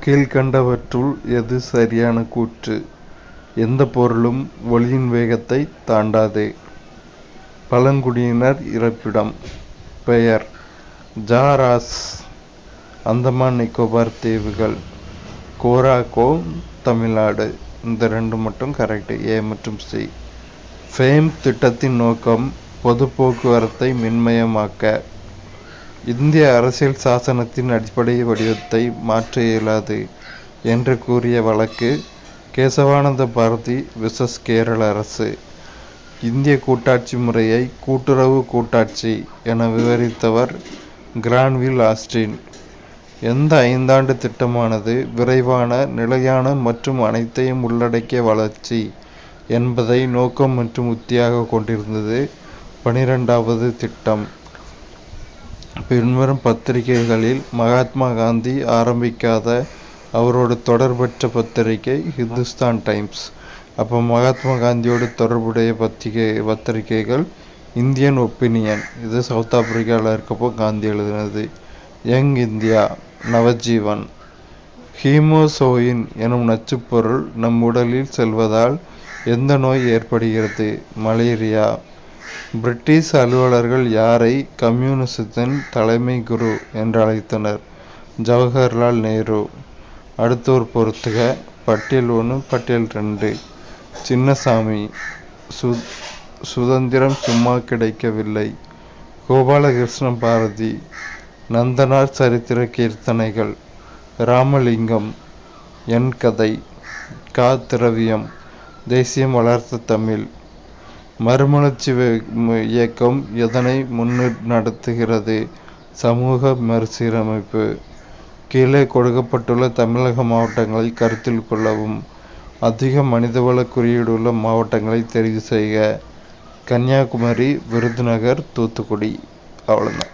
கீழ்க்கண்டவற்றுள் எது சரியான கூற்று? எந்தப் பொருளும் ஒளியின் வேகத்தைத் தாண்டாது. பழங்குடியினர் இருப்பிடம். பெயர்: ஜாராஸ், அந்தமான் நிக்கோபார் தீவுகள். கோராகோ, தமிழ்நாடு. இந்த 2 மட்டும் கரெக்ட், ஏ மற்றும் சி. ஃபேம் திட்டத்தின் நோக்கம் பொது போக்குவரத்தை மின்மயமாக்க. இந்திய அரசியல் சாசனத்தின் அடிப்படை வடிவத்தை மாற்ற இயலாது என்று கூறிய வழக்கு கேசவானந்த பாரதி விசஸ் கேரள அரசு. இந்திய கூட்டாட்சி முறையை கூட்டுறவு கூட்டாட்சி என விவரித்தவர் கிரான்வில் ஆஸ்டின். எந்த 5 ஆண்டு திட்டமானது விரைவான, நிலையான மற்றும் அனைத்தையும் உள்ளடக்கிய வளர்ச்சி என்பதை நோக்கம் மற்றும் உத்தியாக கொண்டிருந்தது? 12வது திட்டம். பின்வரும் பத்திரிகைகளில் மகாத்மா காந்தி ஆரம்பிக்காத அவரோடு தொடர்பற்ற பத்திரிகை ஹிந்துஸ்தான் டைம்ஸ். அப்போ மகாத்மா காந்தியோடு தொடர்புடைய பத்திரிகைகள் இந்தியன் ஒப்பீனியன், இது சவுத் ஆப்பிரிக்காவில் இருக்கப்போ காந்தி எழுதினது. Young India, Navjivan. ஹீமோசோயின் எனும் நச்சுப்பொருள் நம் உடலில் செல்வதால் எந்த நோய் ஏற்படுகிறது? மலேரியா. பிரிட்டிஷ் அலுவலர்கள் யாரை கம்யூனிசத்தின் தலைமை குரு என்று அழைத்தனர்? ஜவஹர்லால் நேரு. அடுத்தோர் பொறுத்துக. பட்டியல் 1, பட்டியல் 2. சின்னசாமி. சுதந்திரம் சும்மா கிடைக்கவில்லை. கோபாலகிருஷ்ண பாரதி. நந்தனார் சரித்திர கீர்த்தனைகள். ராமலிங்கம். என் கதை. கா. திரவியம். தேசியம் வளர்த்த தமிழ். மறுமலர்ச்சி இயக்கம் எதனை முன்னெடுத்துகிறது? சமூக மறுசீரமைப்பு. கீழே கொடுக்கப்பட்டுள்ள தமிழக மாவட்டங்களை கருத்தில் கொள்ளவும். அதிக மனிதவள குறியீடுள்ள மாவட்டங்களை தெரிவு செய்க. கன்னியாகுமரி, விருதுநகர், தூத்துக்குடி. அவ்வளோதான்.